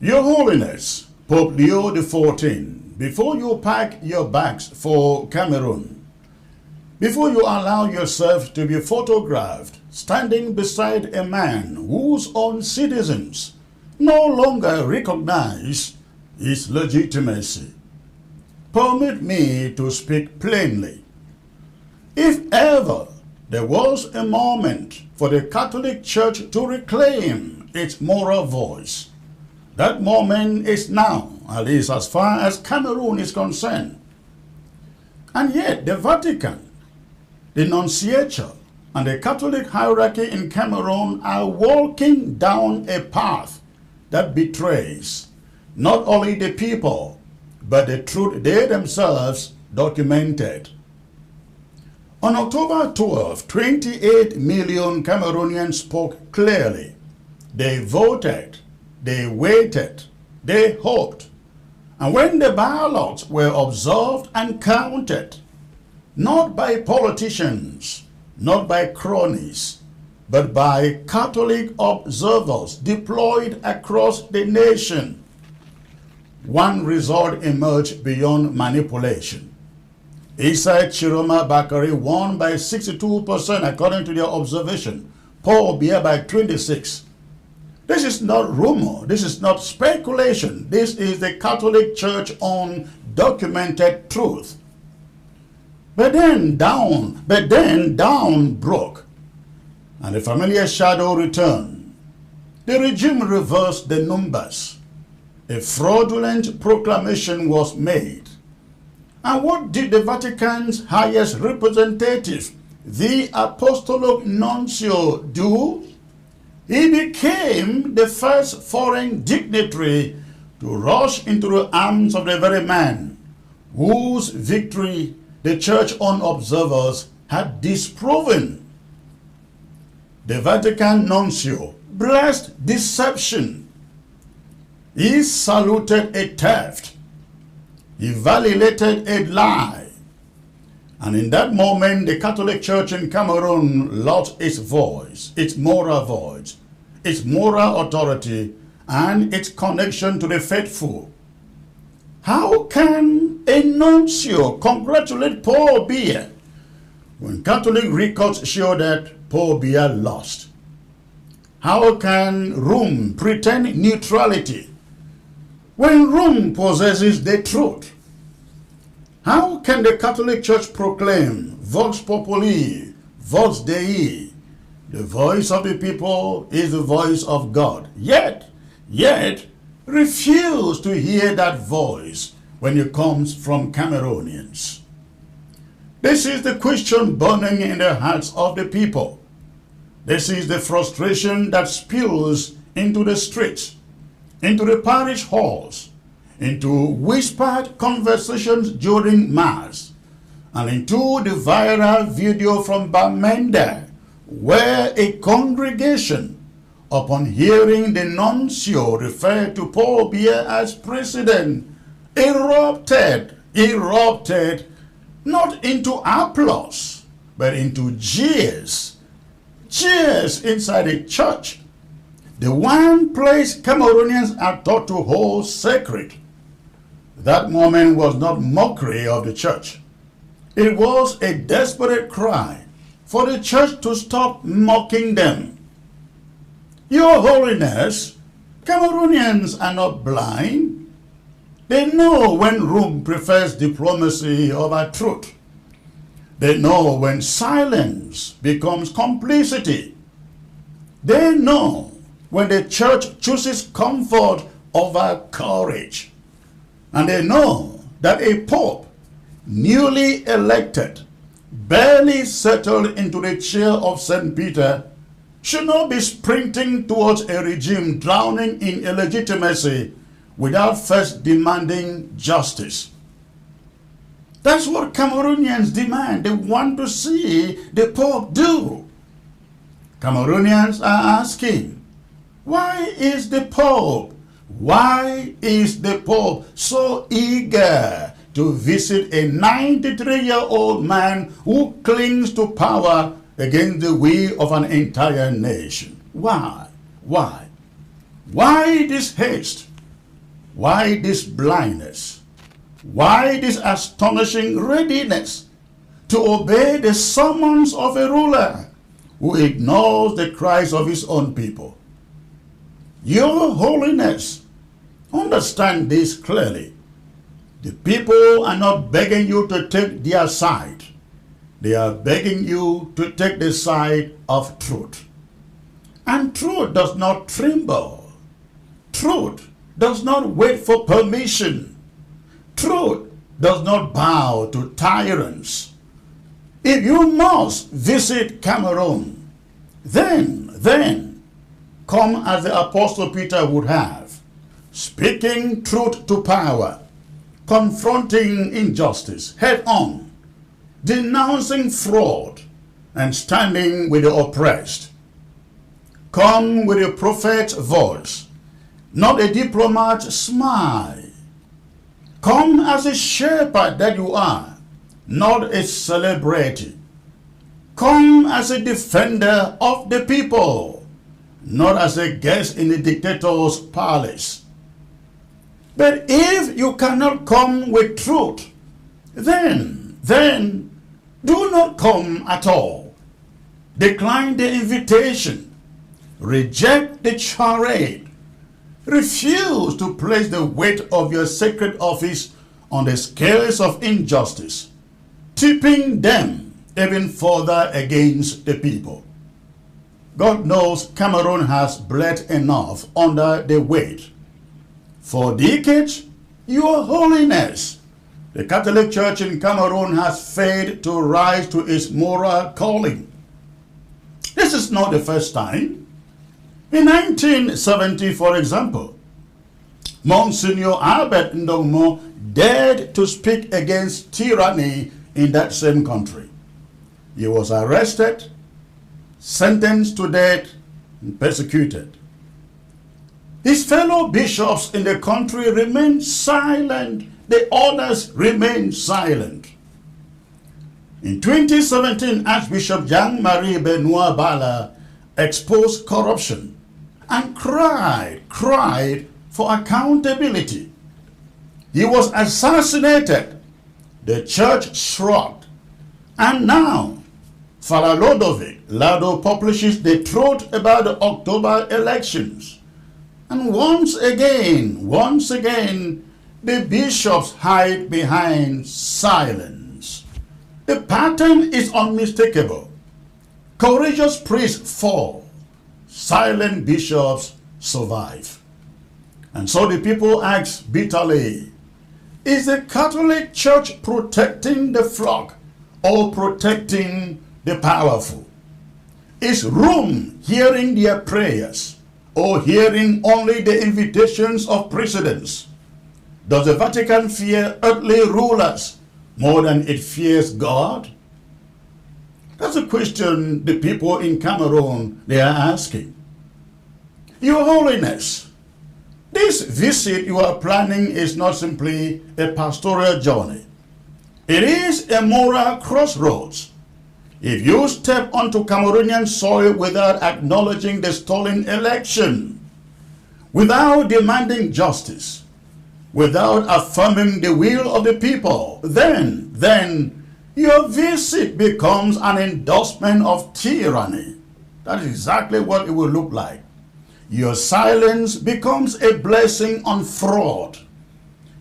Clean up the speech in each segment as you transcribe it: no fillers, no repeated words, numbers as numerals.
Your Holiness, Pope Leo XIV, before you pack your bags for Cameroon, before you allow yourself to be photographed standing beside a man whose own citizens no longer recognize his legitimacy, permit me to speak plainly. If ever there was a moment for the Catholic Church to reclaim its moral voice, that moment is now, at least as far as Cameroon is concerned. And yet the Vatican, the Nunciature, and the Catholic hierarchy in Cameroon are walking down a path that betrays not only the people, but the truth they themselves documented. On October 12, 28 million Cameroonians spoke clearly. They voted, they waited, they hoped. And when the ballots were observed and counted, not by politicians, not by cronies, but by Catholic observers deployed across the nation, one result emerged beyond manipulation. Issa Chiroma Bakari won by 62% according to their observation, Paul Biya by 26%. This is not rumor, this is not speculation, this is the Catholic Church own documented truth. But then down broke, and the familiar shadow returned. The regime reversed the numbers. A fraudulent proclamation was made. And what did the Vatican's highest representative, the Apostolic Nuncio, do? He became the first foreign dignitary to rush into the arms of the very man whose victory the church-owned observers had disproven. The Vatican Nuncio blessed deception. He saluted a theft. He validated a lie. And in that moment, the Catholic Church in Cameroon lost its voice, its moral voice, its moral authority, and its connection to the faithful. How can a nuncio congratulate Paul Biya when Catholic records show that Paul Biya lost? How can Rome pretend neutrality when Rome possesses the truth? How can the Catholic Church proclaim Vox Populi, Vox Dei, the voice of the people is the voice of God, yet refuse to hear that voice when it comes from Cameroonians? This is the question burning in the hearts of the people. This is the frustration that spills into the streets, into the parish halls, into whispered conversations during Mass, and into the viral video from Bamenda, where a congregation, upon hearing the nuncio refer to Paul Biya as president, erupted not into applause, but into jeers. Jeers inside the church, the one place Cameroonians are taught to hold sacred. That moment was not mockery of the church. It was a desperate cry for the church to stop mocking them. Your Holiness, Cameroonians are not blind. They know when Rome prefers diplomacy over truth. They know when silence becomes complicity. They know when the church chooses comfort over courage. And they know that a pope, newly elected, barely settled into the chair of St. Peter, should not be sprinting towards a regime drowning in illegitimacy without first demanding justice. That's what Cameroonians demand. They want to see the Pope do. Cameroonians are asking, why is the Pope so eager to visit a 93-year-old man who clings to power against the will of an entire nation? Why? Why this haste? Why this blindness? Why this astonishing readiness to obey the summons of a ruler who ignores the cries of his own people? Your Holiness, understand this clearly. The people are not begging you to take their side. They are begging you to take the side of truth. And truth does not tremble. Truth does not wait for permission. Truth does not bow to tyrants. If you must visit Cameroon, then come as the Apostle Peter would have, speaking truth to power, confronting injustice head on, denouncing fraud, and standing with the oppressed. Come with a prophet's voice, not a diplomat's smile. Come as a shepherd that you are, not a celebrity. Come as a defender of the people, not as a guest in the dictator's palace. But if you cannot come with truth, then do not come at all. Decline the invitation. Reject the charade. Refuse to place the weight of your sacred office on the scales of injustice, tipping them even further against the people. God knows Cameroon has bled enough under the weight. For decades, Your Holiness, the Catholic Church in Cameroon has failed to rise to its moral calling. This is not the first time. In 1970, for example, Monsignor Albert Ndongmo dared to speak against tyranny in that same country. He was arrested, sentenced to death, and persecuted. His fellow bishops in the country remained silent. The others remained silent. In 2017, Archbishop Jean-Marie Benoit Bala exposed corruption and cried for accountability. He was assassinated. The church shrugged. And now, Father Lodovic Lado publishes the truth about the October elections. And once again, the bishops hide behind silence. The pattern is unmistakable. Courageous priests fall. Silent bishops survive. And so the people ask bitterly, is the Catholic Church protecting the flock or protecting the powerful? Is Rome hearing their prayers or hearing only the invitations of presidents? Does the Vatican fear earthly rulers more than it fears God? That's a question the people in Cameroon, they are asking. Your Holiness, this visit you are planning is not simply a pastoral journey. It is a moral crossroads. If you step onto Cameroonian soil without acknowledging the stolen election, without demanding justice, without affirming the will of the people, then your visit becomes an endorsement of tyranny. That is exactly what it will look like. Your silence becomes a blessing on fraud.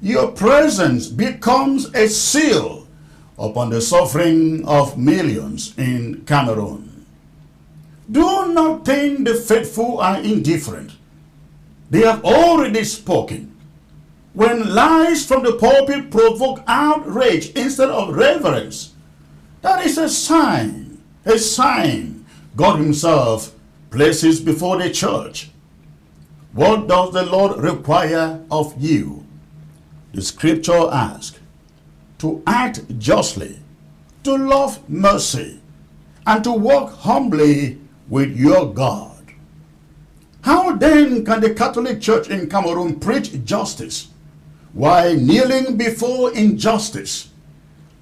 Your presence becomes a seal upon the suffering of millions in Cameroon. Do not think the faithful are indifferent. They have already spoken. When lies from the pulpit provoke outrage instead of reverence, that is a sign God himself places before the church. What does the Lord require of you? The scripture asks, to act justly, to love mercy, and to walk humbly with your God. How then can the Catholic Church in Cameroon preach justice while kneeling before injustice?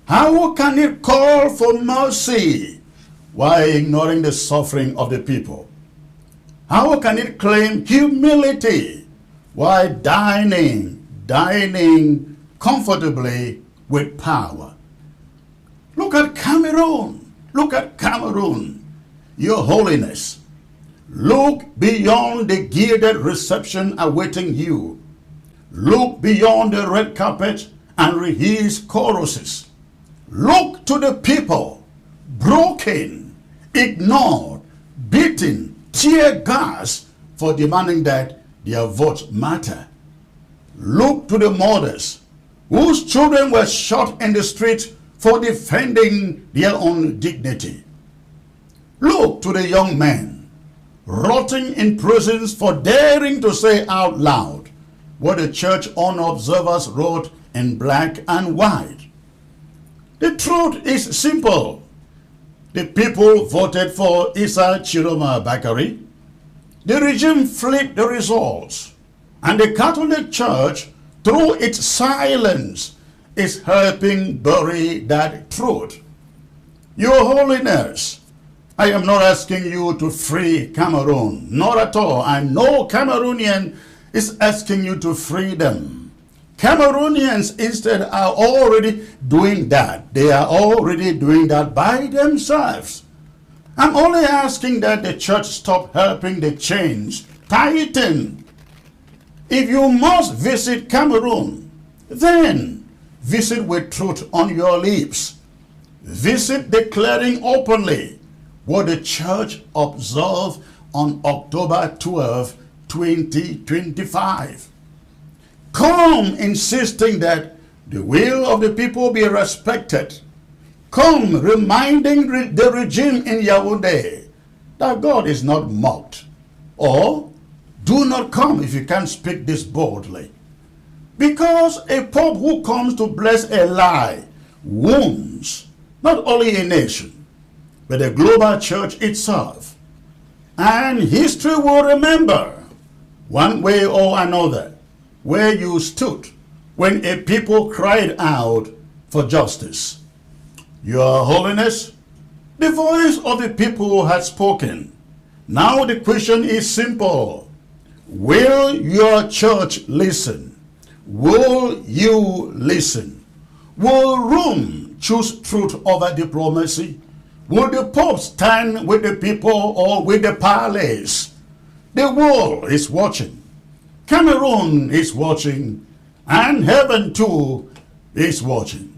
How can it call for mercy while ignoring the suffering of the people? How can it claim humility while dining dining comfortably with power. Look at Cameroon. Look at Cameroon. Your Holiness, look beyond the gilded reception awaiting you. Look beyond the red carpet and rehearse choruses. Look to the people, broken, ignored, beaten, tear gas for demanding that their votes matter. Look to the mothers whose children were shot in the street for defending their own dignity. Look to the young men rotting in prisons for daring to say out loud what the church honor observers wrote in black and white. The truth is simple. The people voted for Issa Chiroma Bakari. The regime flipped the results, and the Catholic Church, through its silence, is helping bury that truth. Your Holiness, I am not asking you to free Cameroon, not at all. And no Cameroonian is asking you to free them. Cameroonians instead are already doing that. They are already doing that by themselves. I'm only asking that the church stop helping the chains tighten. If you must visit Cameroon, then visit with truth on your lips. Visit declaring openly what the church observed on October 12, 2025. Come insisting that the will of the people be respected. Come reminding the regime in Yaoundé that God is not mocked. Or do not come if you can't speak this boldly. Because a pope who comes to bless a lie wounds not only a nation, but the global church itself. And history will remember, one way or another, where you stood when a people cried out for justice. Your Holiness, the voice of the people has spoken. Now the question is simple. Will your church listen? Will you listen? Will Rome choose truth over diplomacy? Will the Pope stand with the people or with the palace? The world is watching. Cameroon is watching. And heaven too is watching.